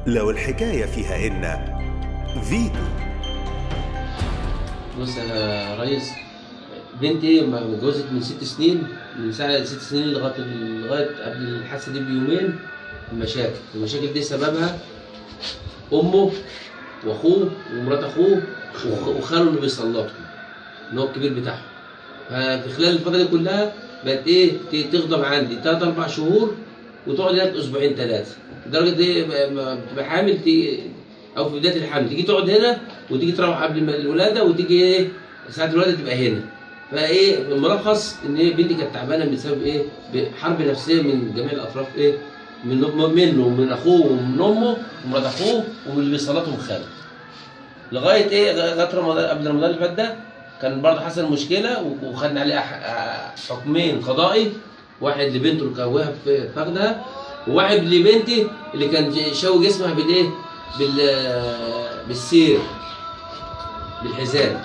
لو الحكاية فيها إن فيتو. بص يا ريس، بنتي اتجوزت من 6 سنين، من ساعة 6 سنين لغاية قبل الحادثة دي بيومين. المشاكل دي سببها أمه وأخوه ومرات أخوه وخاله اللي بيسلطهم، إن هو الكبير بتاعهم. ففي خلال الفترة دي كلها بقت تغضب عندي 3-4 شهور وتقعد هناك أسبوعين 3، لدرجة بتبقى حامل أو في بداية الحمل تيجي تقعد هنا وتيجي تروح قبل الولادة وتيجي ساعة الولادة تبقى هنا. الملخص ان بنتي كانت تعبانه بسبب بحرب نفسيه من جميع الاطراف، منه ومن اخوه ومن امه ومرات اخوه ومن اللي بيسلطهم خاله. لغايه رمضان، قبل رمضان اللي فات ده كان برضه حصل مشكله وخدنا عليه حكمين قضائي، واحد لبنته اللي كان واقف في فخدها، وواحد لبنتي اللي كان شاوي جسمها بالسير بالحزام.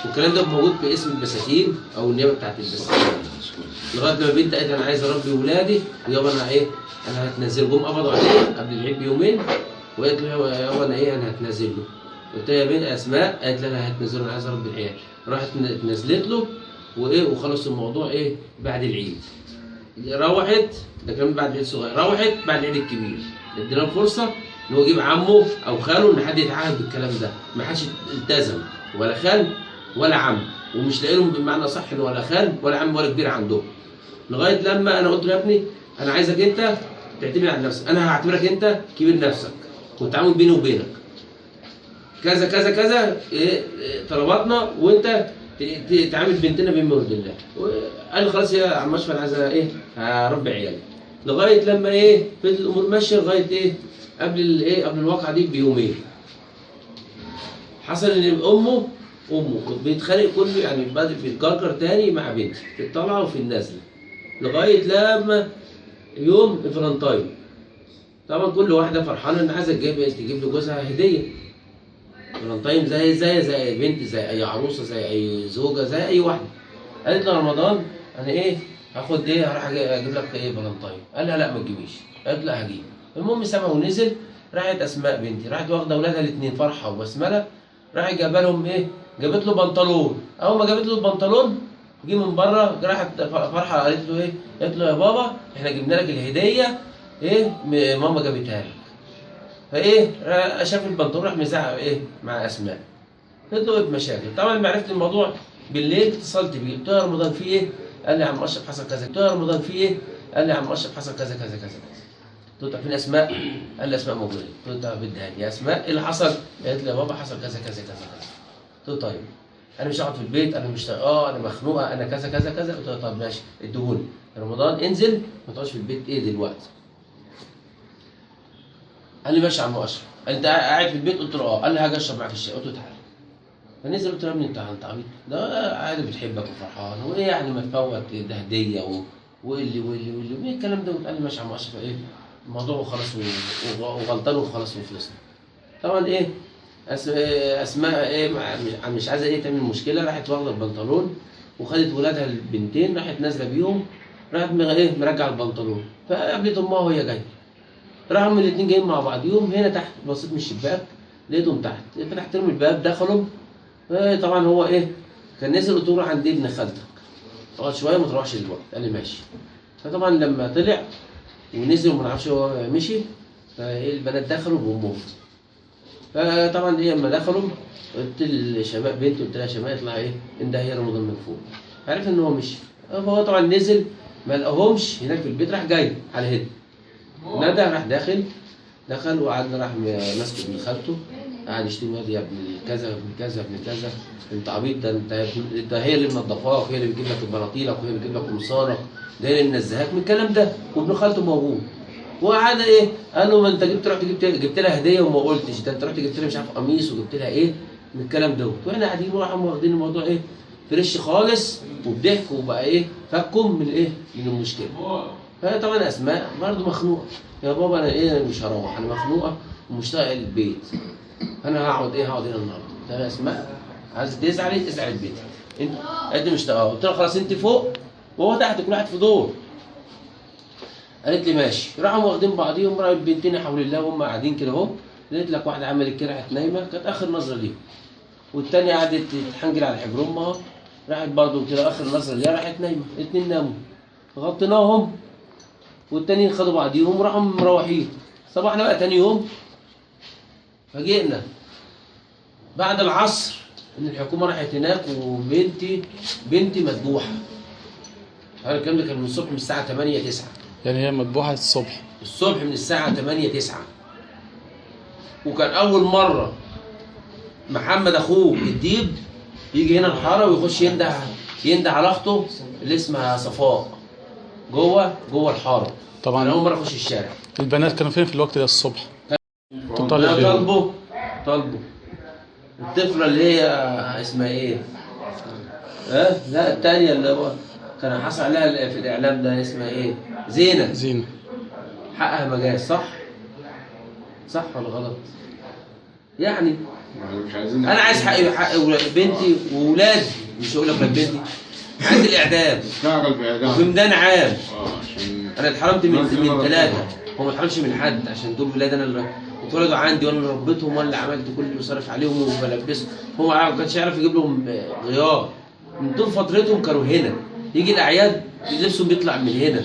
والكلام ده موجود في اسم البساتين او النيابه بتاعت البساتين. لغايه لما بنت قالت انا عايزه اربي ولادي ويابا انا هتنزل. جم قبضوا عليه قبل العيد بيومين وقالت له يابا انا هتنزل له. قلت لها يا بنت اسماء، قالت لي انا هتنزله، انا عايزه اربي العيال. راحت اتنزلت له وخلص الموضوع بعد العيد. روحت، ده كان بعد العيد صغير، روحت بعد العيد الكبير ادينا له فرصه ان هو يجيب عمه او خاله ان حد يتعاهد بالكلام ده. ما حدش التزم، ولا خال ولا عم، ومش لاقي لهم بمعنى صح ولا خال ولا عم ولا كبير عندهم. لغايه لما انا قلت له يا ابني انا عايزك انت تعتمد على نفسك، انا هعتبرك انت كبير نفسك والتعامل بيني وبينك كذا كذا كذا طلباتنا، وانت تعامل بنتنا بما يرضي الله. قال لي خلاص يا عم اشرف انا عايز هربي عيالي. لغايه لما في الامور ماشيه لغايه قبل الواقعه دي بيومين حصل ان امه بيتخانق كله، يعني بيتجرجر تاني مع بنتي في الطلعه وفي النازله، لغايه لما يوم الفالنتاين. طبعا كل واحده فرحانه ان عايزه تجيب لجوزها هديه. فالنتاين زي بنت، زي اي عروسه، زي اي زوجه، زي اي واحده. قالت له رمضان انا هاخد هروح اجيب لك فالنتاين. قال لها لا ما تجيبيش. قالت لا هجيب. المهم سابها ونزل. راحت اسماء بنتي راحت واخده اولادها الاثنين فرحه وبسمله، راحت جايبه لهم جابت له بنطلون. اول ما جابت له البنطلون جه من بره، راحت فرحه قالت له قالت له يا بابا احنا جبنا لك الهديه ماما جابتها لك. شاف البنطلون راح مزعق مع اسماء. قلت له بمشاكل. طبعا لما عرفت الموضوع بالليل اتصلت بيه، قلت له يا رمضان في ايه؟ قال لي يا عم اشرف حصل كذا. قلت له يا رمضان في ايه؟ قال لي يا عم اشرف حصل كذا كذا كذا. قلت له فين اسماء؟ قال لي اسماء موجوده. قلت له بدها يا اسماء ايه اللي حصل؟ قالت لي يا بابا حصل كذا كذا كذا كذا. قلت له طيب انا مش هقعد في البيت، انا مش انا مخنوقه، انا كذا كذا كذا. قلت له طب ماشي اديهولي رمضان انزل ما تقعدش في البيت دلوقتي. قال لي ماشي يا عم اشرف. قال انت قاعد في البيت؟ قلت له اه. قال لي هاجي اشرب معاك الشاي. قلت له تعالى. فنزل قلت له يا ابني انت عبيط، ده عادي بتحبك وفرحان، وايه يعني ما تفوت ده هديه واللي ايه الكلام ده. قال لي ماشي يا عم اشرف الموضوع وخلاص وغلطان وخلاص وخلصنا. طبعا اسماء مش عايزه تعمل مشكله، راحت واخده البنطلون وخدت ولادها البنتين راحت نازله بيهم، راحت مرجع البنطلون. فقابلت امها وهي جايه، راحوا هما الاثنين جايين مع بعض. يوم هنا تحت بصيت من الشباك لقيتهم تحت، فتحت لهم الباب دخلوا. طبعا هو كان نزل. قلت له روح عند ابن خالتك اقعد شويه ما تروحش دلوقتي. قال لي ماشي. فطبعا لما طلع ونزل وما نعرفش هو مشي، البنات دخلوا بامهم. فطبعا لما دخلوا قلت لشماء بنتي، قلت لها شماء اطلع انده هي رمضان من فوق. عرف ان هو مشي. فهو طبعا نزل ما لقاهمش هناك في البيت، راح جاي على هنا ندى، راح دخل وقعدنا، راح ماسك ابن خالته قاعد يشتم يا ابن كذا ابن كذا ابن كذا، انت عبيط، ده انت هي اللي منضفاك، هي اللي بتجيب لك بناطيلك، وهي اللي بتجيب لك قمصانك، ده هي اللي منزهاك من الكلام ده. وابن خالته موجود. وقعد قال له ما انت جبت لها هديه وما قلتش، ده انت رحت جبت لها مش عارف قميص وجبت لها من الكلام دوت. واحنا قاعدين واخدين الموضوع فريش خالص وبضحك، وبقى فكم من المشكله. فطبعا اسماء برضه مخنوقه، يا بابا انا مش هروح، انا مخنوقه ومشتاقه للبيت، انا هقعد هنا النهارده. قلت لها اسماء عايزه تزعلي البيت، انت مش قلت لها خلاص انت فوق وهو تحت، كل واحد في دور. قالت لي ماشي. راحوا واخدين بعضيهم، راحوا البنتين حول الله وهم قاعدين كده اهو، لقيت لك واحده عملت كده راحت نايمه، كانت اخر نظره ليهم، والتانيه قعدت تحنجل على حجر امها، راحت برضه كده اخر نظره ليها راحت نايمه. الاتنين ناموا، غطيناهم والتانيين خدوا بعضيهم وراحوا مروحين. صباحنا بقى تاني يوم، فاجئنا بعد العصر ان الحكومه راحت هناك بنتي مذبوحه. هذا الكلام ده كان من الصبح من الساعه 8 9. يعني هي مذبوحة الصبح من الساعه 8 9. وكان اول مره محمد اخوه الديب يجي هنا الحاره ويخش ينده على اخته اللي اسمها صفاء جوه الحاره. طبعا. انا اول مره اخش الشارع. البنات كانوا فين في الوقت ده الصبح؟ طالبوا الطفله اللي هي اسمها ايه؟ لا الثانيه اللي هو كان حصل عليها في الاعلام ده اسمها ايه؟ زينه. حقها مجاز، صح ولا غلط؟ يعني انا عايز حق بنتي واولادي، مش هقول لك بنتي، عايز الاعدام وفي ميدان عام. انا اتحرمت من 3، هو ما اتحرمش من حد، عشان دول ولاد انا اللي اتولدوا عندي وانا اللي ربيتهم وانا اللي عملت كل اللي صارف عليهم وبلبسهم. هو ما كانش يعرف يجيب لهم غيار، من طول فترتهم كانوا هنا، يجي الاعياد لبسهم بيطلع من هنا،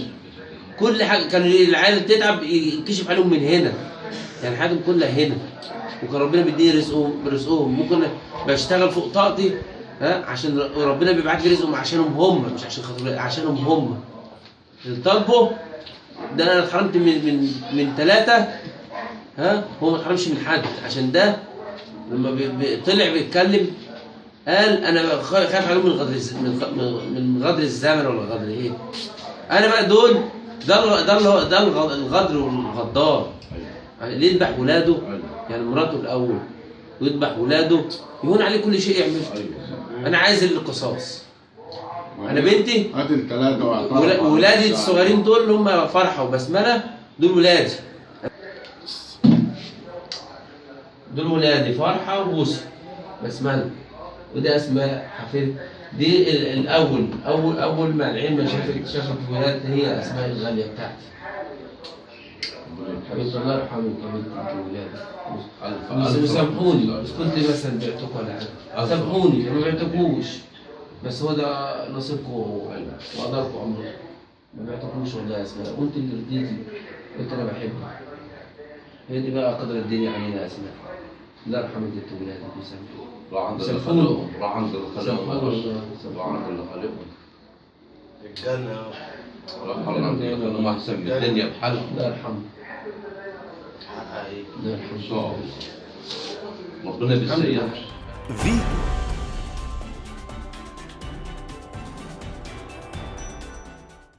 كل حاجه كان العيال تتعب يكشف عليهم من هنا، يعني حياتهم كلها هنا، وكان ربنا بيديني رزقهم. ممكن بشتغل فوق طاقتي عشان ربنا بيبعت لي رزقهم عشانهم هم، مش عشان خاطر، عشانهم هم. الطلبه ده انا اتحرمت من 3، هو ما اتحرمش من حد، عشان ده لما طلع بيتكلم قال انا خايف عليهم من غدر الزمن ولا غدر ايه. انا بقى دول ده الغدر والغدار، اللي يذبح ولاده، يعني مراته الاول ويذبح ولاده يهون عليه كل شيء يعمله. انا عايز القصاص. انا بنتي ولادي الصغيرين دول اللي هم فرحه وبسمله، دول ولادي فرحه وبوسه بسمله، وده اسماء حفيد. دي الاول اول ما العين ما شافت ولاد، هي اسماء الغاليه بتاعتي. حبيبتي الله يرحمك يا بنتي ولادي. سامحوني بس كنت مثلا بعتكم ولا حاجه، سامحوني ما بعتكوش، بس هو ده نصيبكم وقدركم عمركم، ما بعتكوش والله يا اسماء، وانت اللي رضيتي قلت انا بحبك. هي دي بقى قدر الدنيا علينا يا اسماء. الله يرحم انت ولادك ويسامحك. راح عند اللي خلقهم، راح عند اللي خلقهم الجنة راح عند اللي خلقهم احسن من الدنيا بحالها. الله يرحمه. الله يرحمه. ربنا بيسيئها. فيتو.